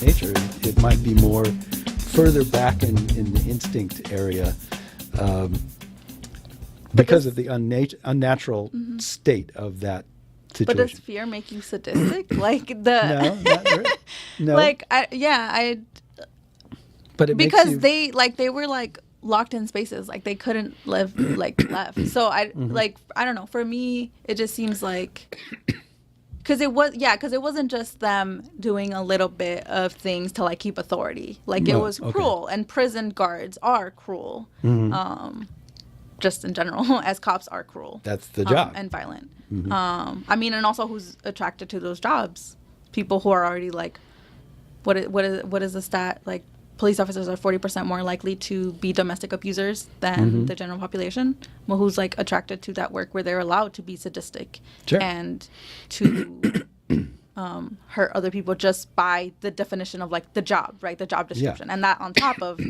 nature. It might be more further back in the instinct area, because of the unnatural state of that situation. But does fear make you sadistic? Like No, not really. No. Like But it because makes you, they were like locked in spaces, like they couldn't live like left. So I don't know. For me, it just seems like because it wasn't just them doing a little bit of things to like keep authority. Like it was cruel, and prison guards are cruel. Just in general, as cops are cruel. That's the job. And violent. I mean, and also who's attracted to those jobs? People who are already like, what is the stat? Like, police officers are 40% more likely to be domestic abusers than the general population. Well, who's like attracted to that work where they're allowed to be sadistic and to hurt other people just by the definition of like the job, right? The job description, and that on top of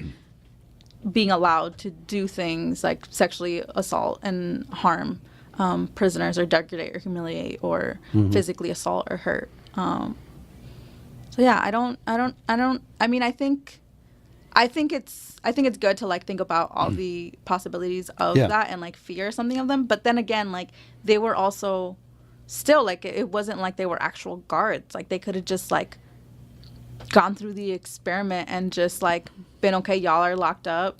being allowed to do things like sexually assault and harm prisoners, or degrade or humiliate or physically assault or hurt. So yeah, I mean, I think it's good to like think about all the possibilities of that and like fear something of them. But then again, like they were also still like, it wasn't like they were actual guards. Like they could have just like gone through the experiment and just like been, okay, y'all are locked up.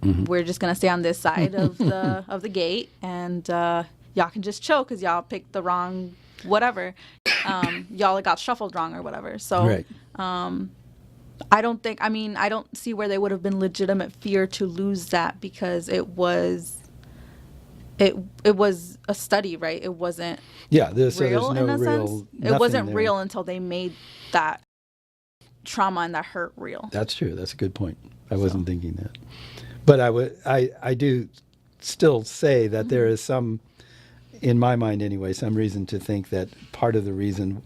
We're just gonna stay on this side of the gate, and y'all can just chill because y'all picked the wrong whatever. Y'all got shuffled wrong or whatever. So I don't see where they would have been legitimate fear to lose that, because it was a study, right? It wasn't real there's no in a real, sense. It wasn't there. real until they made that trauma and that hurt real. That's true. That's a good point. I wasn't thinking that. But I do still say that there is some, in my mind anyway, some reason to think that part of the reason,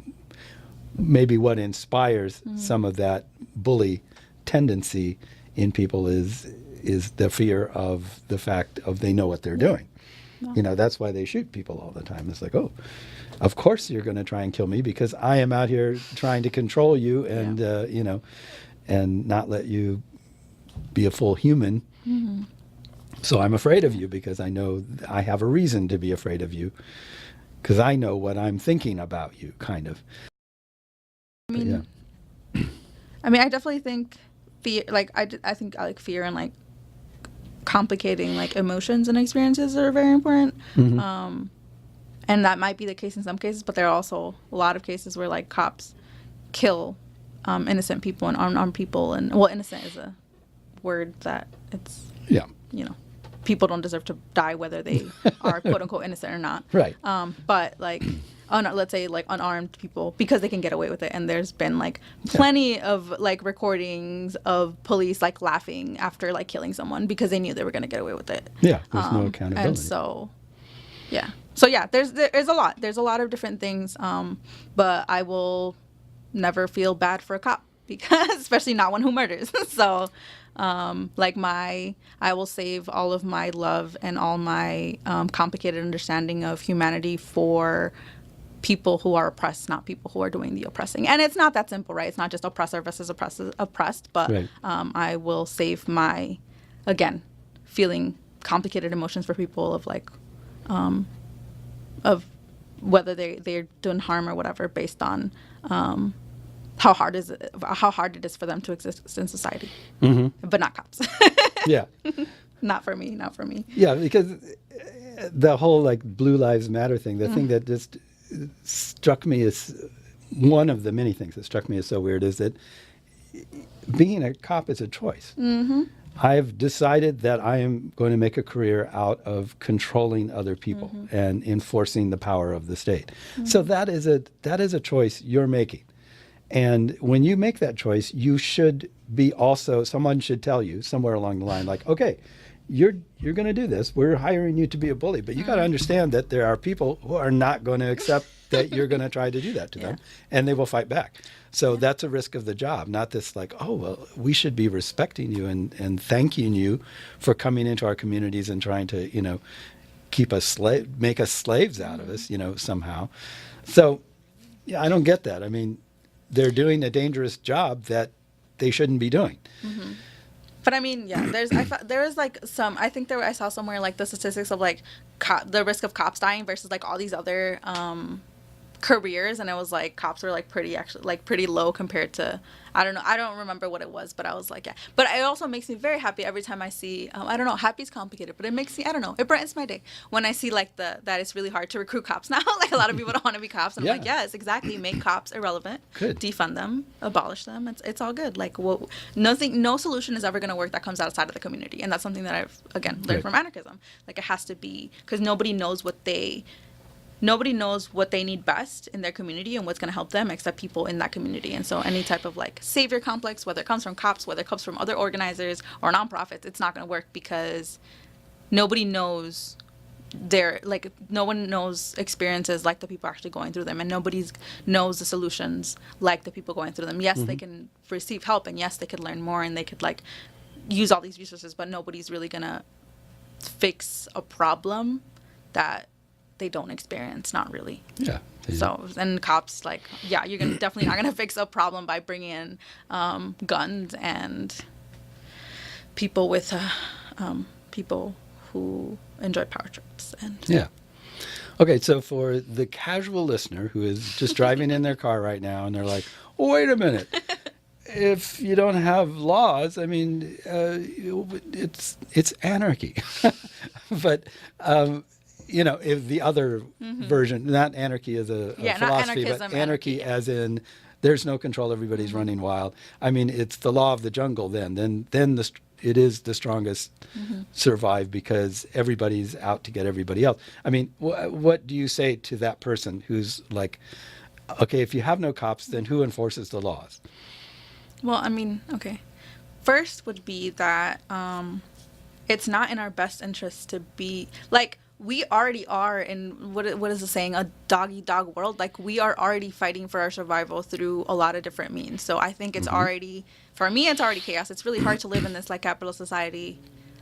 maybe what inspires some of that bully tendency in people is the fear of the fact of they know what they're doing. No. You know, that's why they shoot people all the time. It's like, oh, of course you're going to try and kill me because I am out here trying to control you and, and not let you be a full human. So I'm afraid of you because I know I have a reason to be afraid of you because I know what I'm thinking about you, kind of. I mean, I definitely think fear, like I think like fear and like complicating like emotions and experiences are very important. And that might be the case in some cases, but there are also a lot of cases where like cops kill innocent people and unarmed people, and well, innocent is a word that it's people don't deserve to die whether they are quote unquote innocent or not, right? But like let's say like unarmed people, because they can get away with it, and there's been like plenty of like recordings of police like laughing after like killing someone because they knew they were going to get away with it. There's no accountability. And so there's a lot of different things, but I will never feel bad for a cop, because especially not one who murders. So I will save all of my love and all my complicated understanding of humanity for people who are oppressed, not people who are doing the oppressing. And it's not that simple, right? It's not just oppressor versus oppressed, but I will save my, again, feeling complicated emotions for people of like, of whether they're doing harm or whatever, based on how hard it is for them to exist in society, but not cops. Not for me. Yeah, because the whole like Blue Lives Matter thing, the thing that just struck me as one of the many things that struck me as so weird is that being a cop is a choice. I've decided that I am going to make a career out of controlling other people and enforcing the power of the state. So that is a choice you're making. And when you make that choice, you should be also, someone should tell you somewhere along the line, like, okay, you're going to do this. We're hiring you to be a bully, but you got to understand that there are people who are not going to accept that you're going to try to do that to them, and they will fight back. So that's a risk of the job, not this like, oh, well, we should be respecting you and thanking you for coming into our communities and trying to, keep us make us slaves out of us, somehow. So, yeah, I don't get that. I mean, they're doing a dangerous job that they shouldn't be doing. But I mean, yeah, there is like some, I think I saw somewhere like the statistics of like the risk of cops dying versus like all these other careers, and it was like cops were like pretty low compared to, I don't know, I don't remember what it was, but I was like, yeah. But it also makes me very happy every time I see, I don't know, happy's complicated, but it makes me, I don't know, it brightens my day when I see like that it's really hard to recruit cops now. Like a lot of people don't want to be cops, and I'm like, yes, exactly, make cops irrelevant. Good. Defund them, abolish them. It's all good. Like, no solution is ever going to work that comes outside of the community, and that's something that I've again learned from anarchism. Like, it has to be, because nobody knows what they need best in their community and what's going to help them except people in that community. And so any type of like savior complex, whether it comes from cops, whether it comes from other organizers or nonprofits, it's not going to work, because nobody knows no one knows experiences like the people actually going through them, and nobody knows the solutions like the people going through them. Yes, they can receive help, and yes, they could learn more, and they could like use all these resources, but nobody's really going to fix a problem that they don't experience. Not really. Yeah. So, and cops, like, yeah, you're definitely not gonna fix a problem by bringing in guns and people with people who enjoy power trips. And yeah. Okay, so for the casual listener who is just driving in their car right now and they're like, oh, wait a minute. If you don't have laws, I mean, it's anarchy. But you know, if the other version, not anarchy as a philosophy, but anarchy as in there's no control, everybody's running wild. I mean, it's the law of the jungle then it is the strongest survive, because everybody's out to get everybody else. I mean, what do you say to that person who's like, okay, if you have no cops, then who enforces the laws? Well, I mean, okay. First would be that it's not in our best interest to be, like, we already are in, what is the saying, a dog-eat-dog world. Like, we are already fighting for our survival through a lot of different means. So I think it's already, for me, it's already chaos. It's really hard to live in this, like, capitalist society.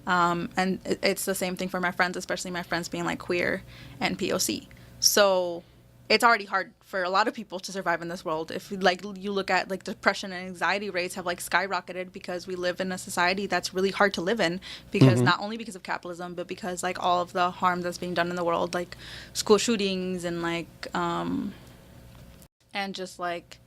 And it's the same thing for my friends, especially my friends being, like, queer and POC. So it's already hard for a lot of people to survive in this world. If like you look at like depression and anxiety rates have like skyrocketed because we live in a society that's really hard to live in, because not only because of capitalism, but because like all of the harm that's being done in the world, like school shootings and like and just like,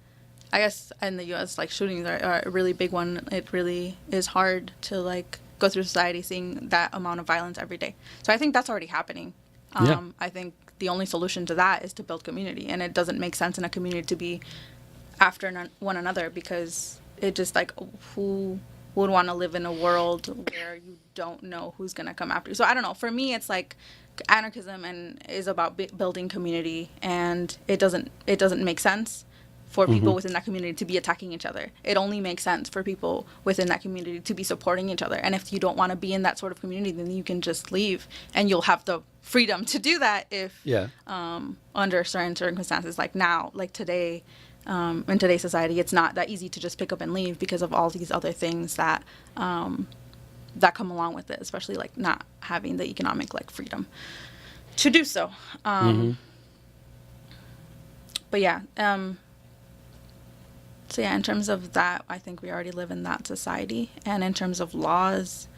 I guess in the US, like shootings are a really big one. It really is hard to like go through society seeing that amount of violence every day. So I think that's already happening. I think the only solution to that is to build community, and it doesn't make sense in a community to be after one another, because it just like, who would want to live in a world where you don't know who's going to come after you? So I don't know, for me it's like anarchism and is about building community, and it doesn't make sense for people within that community to be attacking each other. It only makes sense for people within that community to be supporting each other. And if you don't want to be in that sort of community, then you can just leave, and you'll have the freedom to do that if under certain circumstances, like now, like today, in today's society, it's not that easy to just pick up and leave because of all these other things that that come along with it, especially like not having the economic like freedom to do so. But yeah, so yeah, in terms of that, I think we already live in that society. And in terms of laws,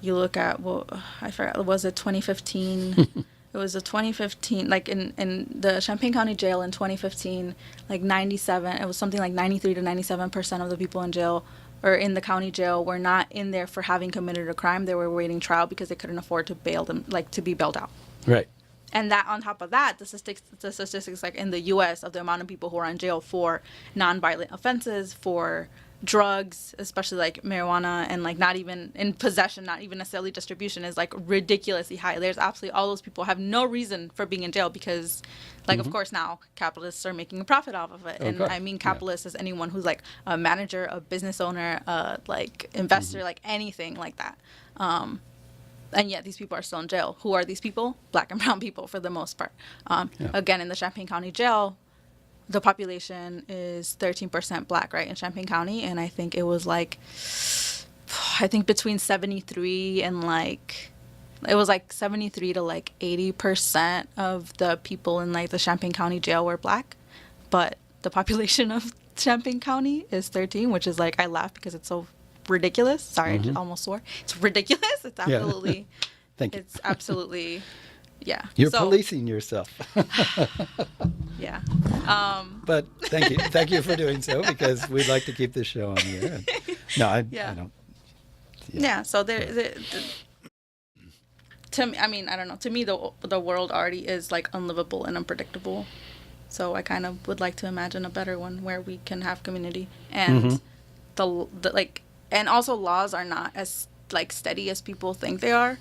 you look at, well, I forgot, was it 2015? It was a 2015, like in the Champaign County Jail in 2015, like 97, it was something like 93 to 97% of the people in jail or in the county jail were not in there for having committed a crime. They were awaiting trial because they couldn't afford to bail them, like to be bailed out. Right. And that on top of that, the statistics like in the U.S. of the amount of people who are in jail for nonviolent offenses, for drugs, especially like marijuana, and like not even in possession, not even necessarily distribution, is like ridiculously high. There's absolutely, all those people have no reason for being in jail because, like, of course now capitalists are making a profit off of it. And I mean capitalist is anyone who's like a manager, a business owner, like investor, like anything like that. And yet these people are still in jail. Who are these people? Black and brown people for the most part. Again, in the Champaign County Jail, the population is 13% black, right, in Champaign County. And I think it was like, I think between 73 and like, it was like 73 to like 80% of the people in like the Champaign County Jail were black. But the population of Champaign County is 13, which is like, I laugh because it's so ridiculous. Sorry, I just almost swore. It's ridiculous. It's absolutely, Thank you. it's absolutely, yeah. You're So, policing yourself. yeah. But thank you for doing so, because we'd like to keep this show on the air. And, no, I don't. Yeah. So to me, I mean, I don't know. To me, the world already is like unlivable and unpredictable. So I kind of would like to imagine a better one where we can have community and the like, and also laws are not as like steady as people think they are.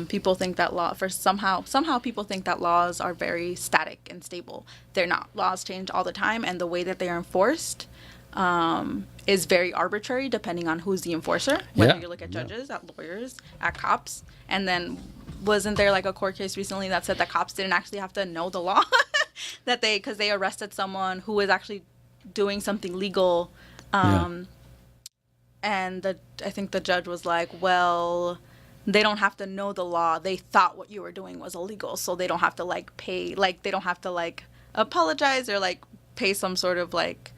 People think that somehow people think that laws are very static and stable. They're not. Laws change all the time, and the way that they are enforced is very arbitrary depending on who's the enforcer. Whether you look at judges, at lawyers, at cops, and then wasn't there like a court case recently that said that cops didn't actually have to know the law, that because they arrested someone who was actually doing something legal, and I think the judge was like, well, they don't have to know the law. They thought what you were doing was illegal, so they don't have to like pay, like they don't have to like apologize or like pay some sort of like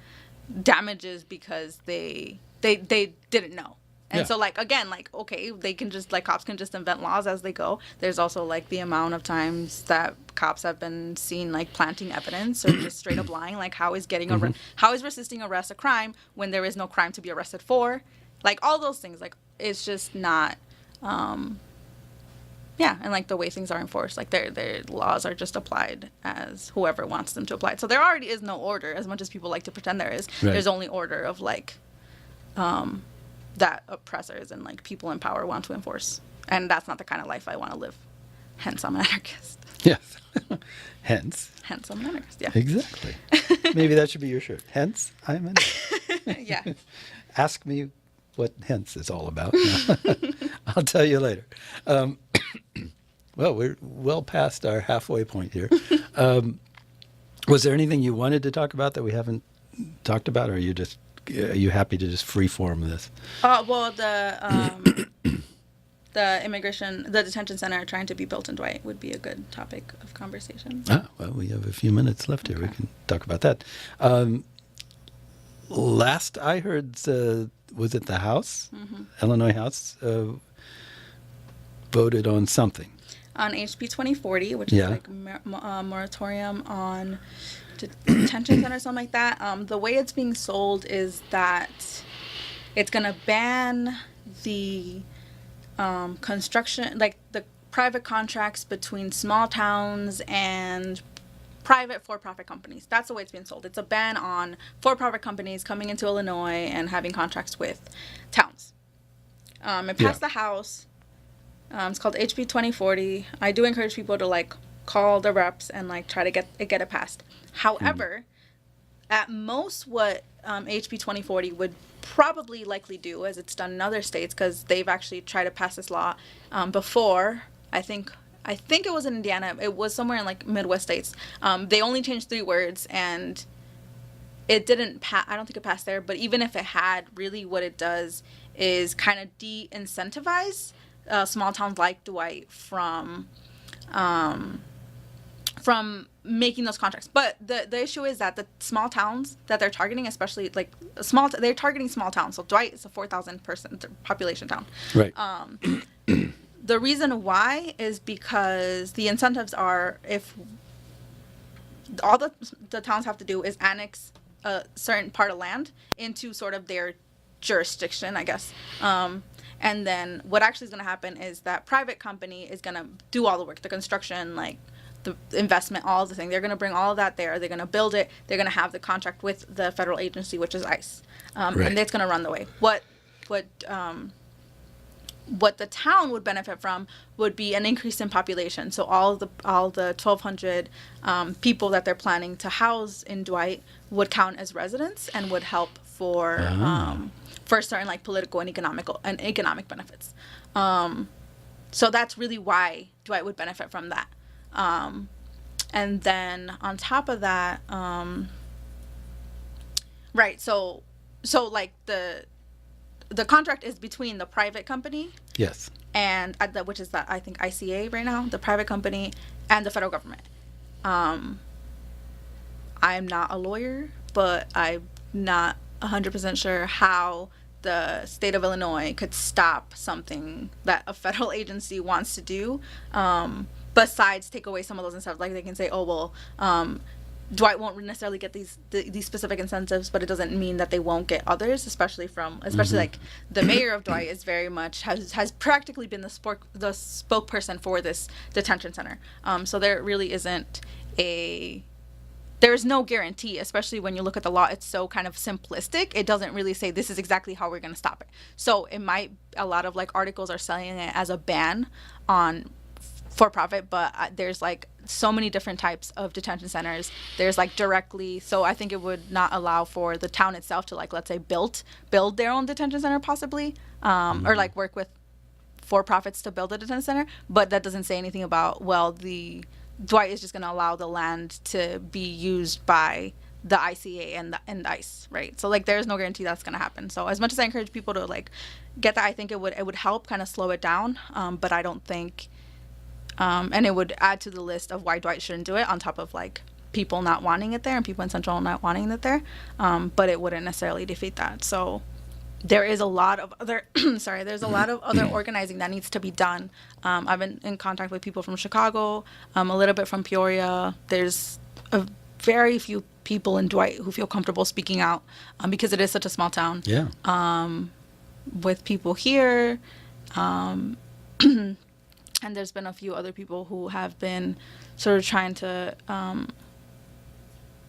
damages because they didn't know. And so like, again, like, okay, they can just like, cops can just invent laws as they go. There's also like the amount of times that cops have been seen like planting evidence or just straight up lying. Like, how is how is resisting arrest a crime when there is no crime to be arrested for? Like, all those things, like, it's just not, and like the way things are enforced, like their laws are just applied as whoever wants them to apply it. So there already is no order, as much as people like to pretend there is. Right. There's only order of like, that oppressors and like people in power want to enforce, and that's not the kind of life I want to live. Hence, I'm an anarchist. Yes. Hence, I'm an anarchist. Yeah. Exactly. Maybe that should be your shirt. Hence, I'm an anarchist. Yeah. Ask me what hence is all about. I'll tell you later. Well, we're well past our halfway point here. Was there anything you wanted to talk about that we haven't talked about, or are you happy to just freeform this? Well, the detention center trying to be built in Dwight would be a good topic of conversation. Well, we have a few minutes left here. Okay. We can talk about that. Last I heard, was it the House, Illinois House, voted on something? On HB 2040, which is like moratorium on detention center, something like that. The way it's being sold is that it's going to ban the construction, like the private contracts between small towns and private for-profit companies. That's the way it's being sold. It's a ban on for-profit companies coming into Illinois and having contracts with towns. It passed the House. It's called HB 2040. I do encourage people to like call the reps and like try to get it passed. However, at most what HB 2040 would probably likely do, as it's done in other states, because they've actually tried to pass this law before. I think it was in Indiana. It was somewhere in like Midwest states. They only changed 3 words, and it didn't pass. I don't think it passed there. But even if it had, really what it does is kind of de-incentivize small towns like Dwight from making those contracts. But the issue is that the small towns that they're targeting, especially like they're targeting small towns. So Dwight is a 4,000 person population town. Right. The reason why is because the incentives are, if all the towns have to do is annex a certain part of land into sort of their jurisdiction, I guess. And then what actually is going to happen is that private company is going to do all the work, the construction, like the investment, all of the thing. They're going to bring all of that there. They're going to build it. They're going to have the contract with the federal agency, which is ICE. And it's going to run the way. What the town would benefit from would be an increase in population. So all the 1,200 people that they're planning to house in Dwight would count as residents and would help for certain like political and economic benefits. So that's really why Dwight would benefit from that. And then on top of that, so like the contract is between the private company. Yes. And which is that, I think, ICA right now, the private company, and the federal government. I'm not a lawyer, but I not 100% sure how the state of Illinois could stop something that a federal agency wants to do, besides take away some of those incentives. Like they can say, oh, well, Dwight won't necessarily get these specific incentives, but it doesn't mean that they won't get others, especially like the mayor of Dwight is very much has practically been the spokesperson for this detention center. So there really isn't there is no guarantee, especially when you look at the law. It's so kind of simplistic. It doesn't really say this is exactly how we're going to stop it. So a lot of like articles are selling it as a ban on for profit, but there's like so many different types of detention centers. There's like directly, so I think it would not allow for the town itself to, like, let's say build their own detention center possibly, or like work with for profits to build a detention center. But that doesn't say anything about, well, the Dwight is just going to allow the land to be used by the ICA and ICE, right? So like there's no guarantee that's going to happen. So as much as I encourage people to like get that, I think it would help kind of slow it down, but I don't think and it would add to the list of why Dwight shouldn't do it, on top of like people not wanting it there and people in Central not wanting it there, but it wouldn't necessarily defeat that. So there is a lot of other there's a lot of other organizing that needs to be done. I've been in contact with people from Chicago, a little bit from Peoria. There's a very few people in Dwight who feel comfortable speaking out, because it is such a small town. Yeah. With people here, and there's been a few other people who have been sort of trying to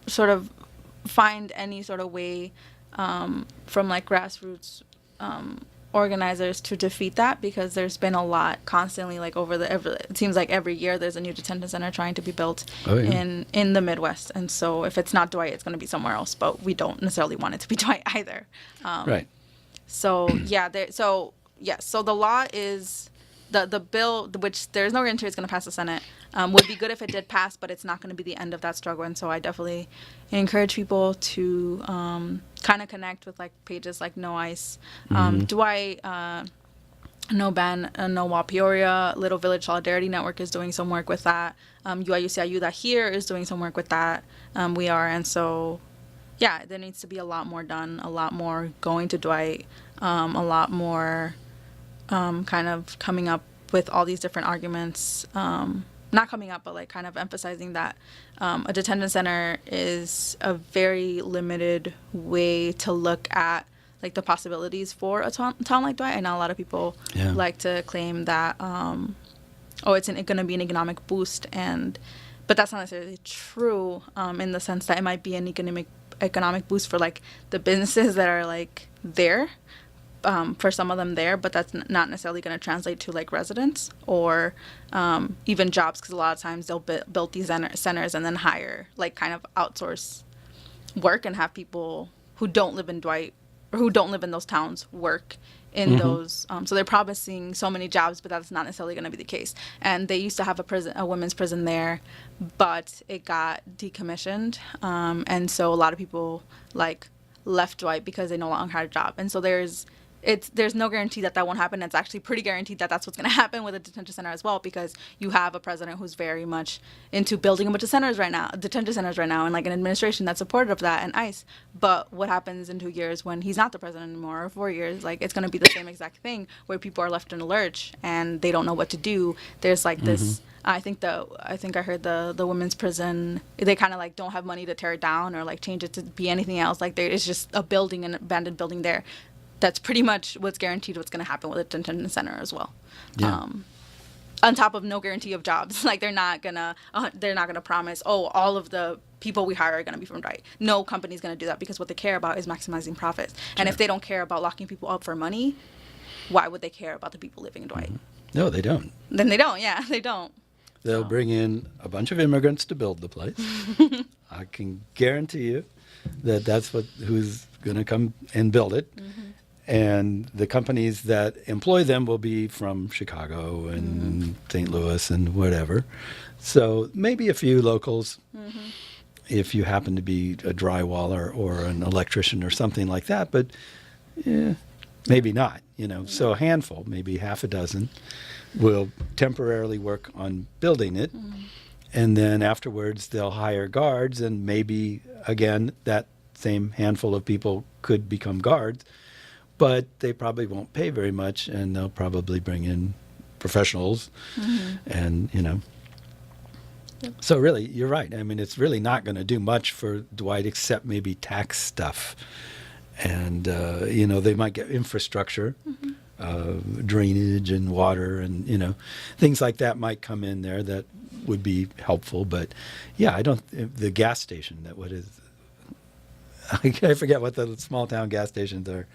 sort of find any sort of way from like grassroots organizers to defeat that, because there's been a lot constantly, like it seems like every year there's a new detention center trying to be built in the Midwest. And so if it's not Dwight, it's going to be somewhere else, but we don't necessarily want it to be Dwight either. Right. So so the law is the bill, which there's no guarantee it's going to pass the Senate, would be good if it did pass, but it's not going to be the end of that struggle. And so I definitely encourage people to kind of connect with like pages like No ICE, Dwight, No Ban, No Wall Peoria, Little Village Solidarity Network is doing some work with that. UIUCIU that here is doing some work with that. We are, and so yeah, there needs to be a lot more done, a lot more going to Dwight, a lot more kind of coming up with all these different arguments, not coming up, but like kind of emphasizing that a detention center is a very limited way to look at like the possibilities for a town like Dwight. I know a lot of people like to claim that, it's going to be an economic boost, but that's not necessarily true, in the sense that it might be an economic boost for like the businesses that are like there, for some of them there, but that's not necessarily going to translate to like residents or even jobs, because a lot of times they'll build these centers and then hire, like kind of outsource work and have people who don't live in Dwight or who don't live in those towns work in those. So they're promising so many jobs, but that's not necessarily going to be the case. And they used to have a women's prison there, but it got decommissioned, and so a lot of people like left Dwight because they no longer had a job. And so there's no guarantee that won't happen. It's actually pretty guaranteed that that's what's going to happen with a detention center as well, because you have a president who's very much into building a bunch of detention centers right now, and like an administration that's supportive of that, and ICE. But what happens in 2 years when he's not the president anymore, or 4 years? Like, it's going to be the same exact thing, where people are left in a lurch and they don't know what to do. There's like this. I think I heard the women's prison, they kind of like don't have money to tear it down or like change it to be anything else. Like, there is just a building, an abandoned building there. That's pretty much what's guaranteed what's going to happen with a detention center as well. Yeah. On top of no guarantee of jobs. Like, they're not gonna promise, all of the people we hire are going to be from Dwight. No company's going to do that, because what they care about is maximizing profits. Sure. And if they don't care about locking people up for money, why would they care about the people living in Dwight? No, they don't. Then they don't. Yeah, they don't. They'll bring in a bunch of immigrants to build the place. I can guarantee you that that's who's going to come and build it. And the companies that employ them will be from Chicago and St. Louis and whatever. So maybe a few locals, if you happen to be a drywaller or an electrician or something like that. But maybe not, So a handful, maybe half a dozen, will temporarily work on building it. And then afterwards they'll hire guards, and maybe, again, that same handful of people could become guards, but they probably won't pay very much, and they'll probably bring in professionals, and Yep. So really, you're right. I mean, it's really not going to do much for Dwight except maybe tax stuff, and they might get infrastructure, drainage and water, and things like that might come in there that would be helpful. But yeah, I don't. The gas station, that what is? I forget what the small town gas stations are.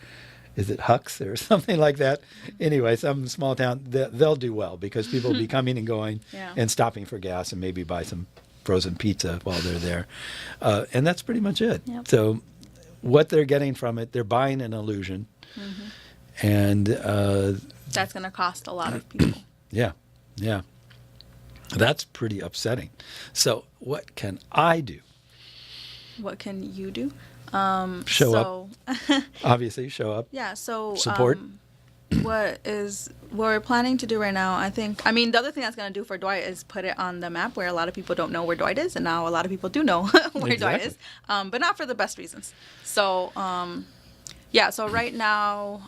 Is it Huck's or something like that? Anyway, some small town, they'll do well because people will be coming and going and stopping for gas and maybe buy some frozen pizza while they're there. And that's pretty much it. Yep. So what they're getting from it, they're buying an illusion. And that's going to cost a lot of people. yeah. That's pretty upsetting. So what can I do? What can you do? Show up. Obviously, show up. Yeah, so support. What we're planning to do right now, the other thing that's going to do for Dwight is put it on the map where a lot of people don't know where Dwight is, and now a lot of people do know where Dwight is, but not for the best reasons. So, so right now,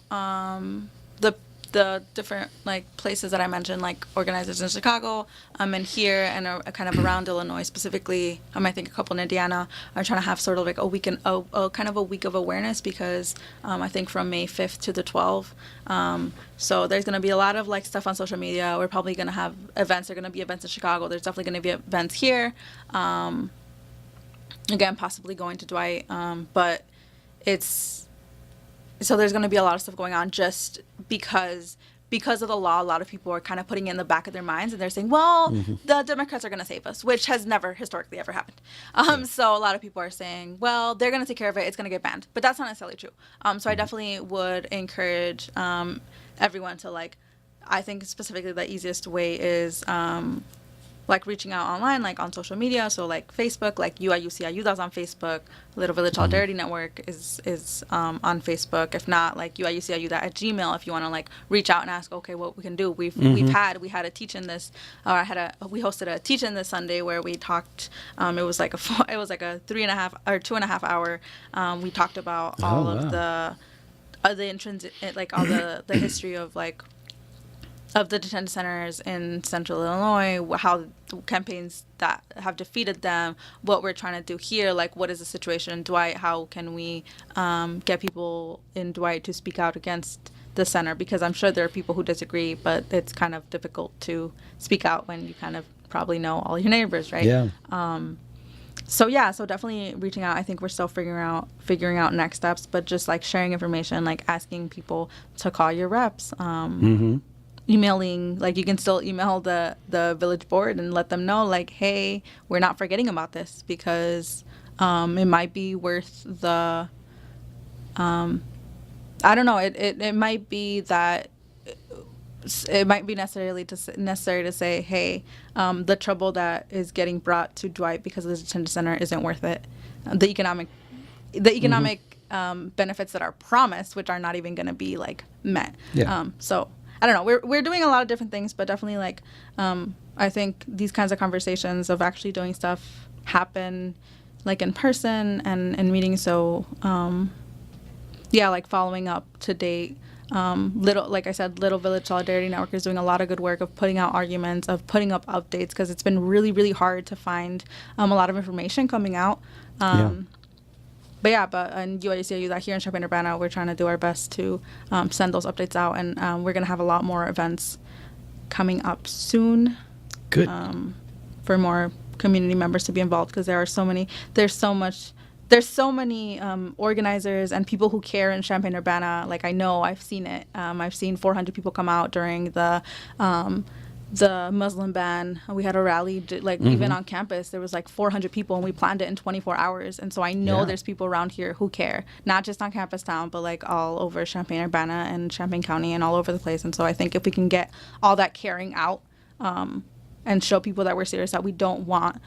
the different places that I mentioned, like organizers in Chicago, and here and kind of around Illinois specifically, I think a couple in Indiana are trying to have sort of like a week a week of awareness because I think from May 5th to the 12th. So there's going to be a lot of stuff on social media. We're probably going to have events. There are going to be events in Chicago. There's definitely going to be events here. Again, possibly going to Dwight, but so there's going to be a lot of stuff going on just because of the law. A lot of people are kind of putting it in the back of their minds, and they're saying, well, the Democrats are going to save us, which has never historically ever happened. So a lot of people are saying, well, they're going to take care of it. It's going to get banned. But that's not necessarily true. So I definitely would encourage everyone to, I think specifically the easiest way is reaching out online, on social media. So Facebook, UIUCIU, that's on Facebook. Little Village Solidarity Network is on Facebook. If not, UIUCIU that at Gmail, if you want to reach out and ask, okay, what we can do. We had a teach-in this, we hosted a teach-in this Sunday where we talked. It was like a 3.5 or 2.5 hour. We talked about all of the intrinsic, all the history of the detention centers in central Illinois, how campaigns that have defeated them, what we're trying to do here, what is the situation in Dwight, how can we get people in Dwight to speak out against the center, because I'm sure there are people who disagree, but it's kind of difficult to speak out when you kind of probably know all your neighbors, right? Yeah. So definitely reaching out. I think we're still figuring out next steps, but just sharing information, asking people to call your reps. Emailing, you can still email the village board and let them know, hey, we're not forgetting about this, because it might be worth the, I don't know, it might be that it might be necessary to say, hey, the trouble that is getting brought to Dwight because of the detention center isn't worth it. The economic benefits that are promised, which are not even going to be met. Yeah. So I don't know. We're doing a lot of different things, but definitely I think these kinds of conversations of actually doing stuff happen in person and meetings. So following up to date. Like I said, Little Village Solidarity Network is doing a lot of good work of putting out arguments, of putting up updates, because it's been really, really hard to find a lot of information coming out. But in UICIU, that here in Champaign-Urbana, we're trying to do our best to send those updates out, and we're going to have a lot more events coming up soon. Good. For more community members to be involved, because there's so many organizers and people who care in Champaign-Urbana. I've seen it. I've seen 400 people come out during the Muslim ban. We had a rally, even on campus, there was 400 people, and we planned it in 24 hours. And so I know there's people around here who care, not just on campus town, but all over Champaign-Urbana and Champaign County and all over the place. And so I think if we can get all that caring out and show people that we're serious, that we don't want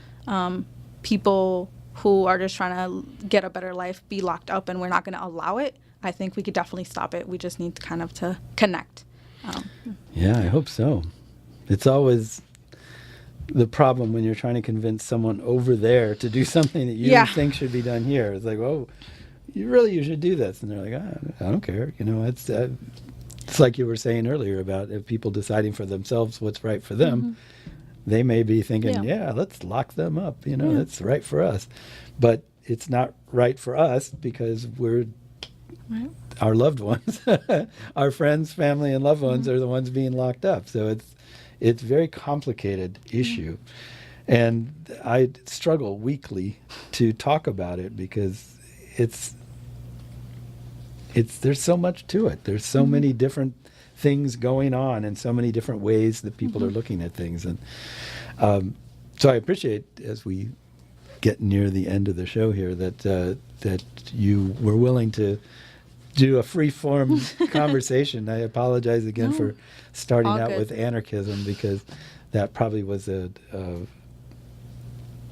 people who are just trying to get a better life be locked up, and we're not going to allow it, I think we could definitely stop it. We just need to connect. Yeah, I hope so. It's always the problem when you're trying to convince someone over there to do something that you think should be done here. It's like, oh, you should do this, and they're like, I don't care. It's like you were saying earlier about if people deciding for themselves what's right for them, they may be thinking, let's lock them up. That's right for us, but it's not right for us because we're our loved ones, our friends, family, and loved ones are the ones being locked up. So it's a very complicated issue, and I struggle weekly to talk about it because there's so much to it. There's so many different things going on and so many different ways that people are looking at things, and so I appreciate as we get near the end of the show here that you were willing to do a free-form conversation. I apologize again for starting out with anarchism, because that probably was a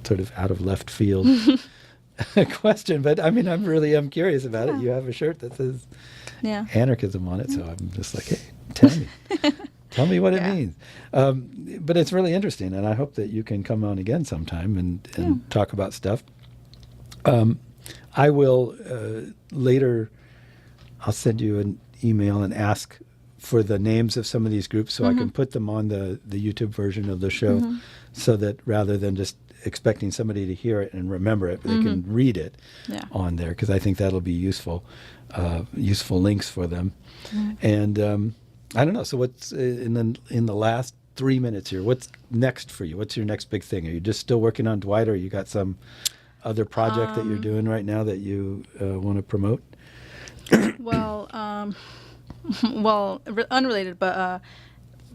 sort of out of left field question. But I mean, I'm curious about it. You have a shirt that says anarchism on it, so I'm just like, hey, tell me what it means. But it's really interesting, and I hope that you can come on again sometime and talk about stuff. I will later. I'll send you an email and ask for the names of some of these groups so I can put them on the YouTube version of the show, so that rather than just expecting somebody to hear it and remember it, they can read it on there, because I think that'll be useful links for them. And I don't know. So what's in the last 3 minutes here? What's next for you? What's your next big thing? Are you just still working on Dwight, or you got some other project that you're doing right now that you want to promote? Unrelated, but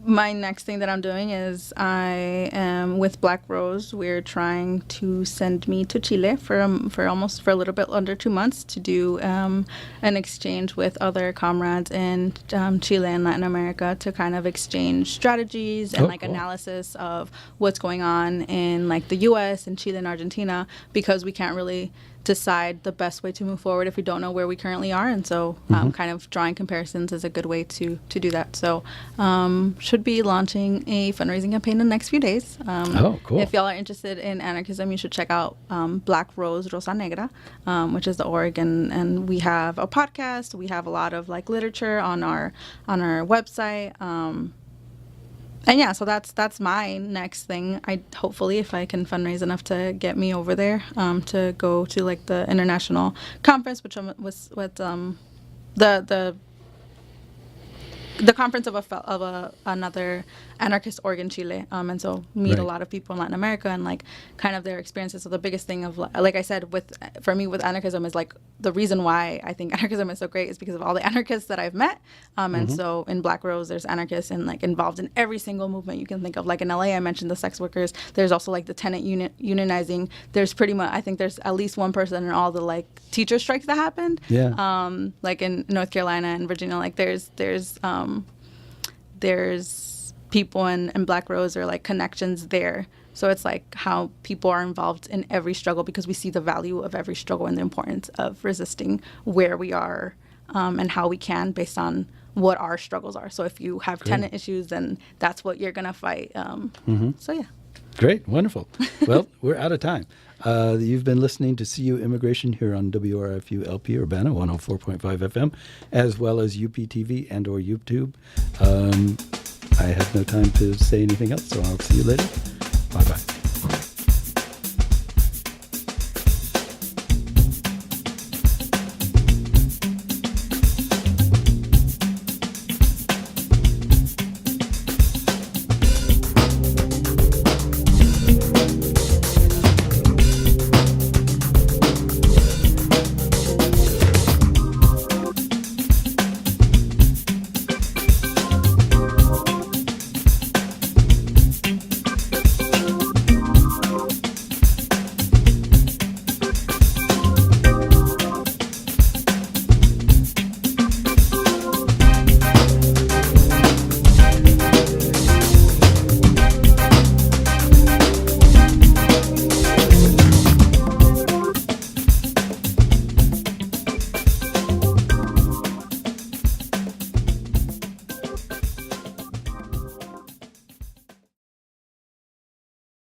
my next thing that I'm doing is I am with Black Rose. We're trying to send me to Chile for a little bit under 2 months to do an exchange with other comrades in Chile and Latin America to kind of exchange strategies and cool. analysis of what's going on in the U.S. and Chile and Argentina, because we can't really decide the best way to move forward if we don't know where we currently are, and so kind of drawing comparisons is a good way to do that. So should be launching a fundraising campaign in the next few days. Cool. If y'all are interested in anarchism, you should check out Black Rose Rosa Negra, which is the org, and we have a podcast. We have a lot of literature on our website. And yeah, so that's my next thing. Hopefully, if I can fundraise enough to get me over there to go to the international conference, which was with the conference of another anarchist org in Chile, and so meet a lot of people in Latin America and kind of their experiences. So the biggest thing of like I said for me with anarchism is the reason why I think anarchism is so great is because of all the anarchists that I've met, and so in Black Rose there's anarchists and involved in every single movement you can think of. In LA I mentioned the sex workers. There's also the tenant unionizing. There's pretty much, I think there's at least one person in all the teacher strikes that happened. In North Carolina and Virginia, there's people in Black Rose or connections there. So it's how people are involved in every struggle, because we see the value of every struggle and the importance of resisting where we are and how we can based on what our struggles are. So if you have tenant issues, then that's what you're going to fight. So yeah. Great. Wonderful. Well, we're out of time. You've been listening to CU Immigration here on WRFU LP Urbana 104.5 FM, as well as UPTV and or YouTube. I have no time to say anything else, so I'll see you later. Bye-bye.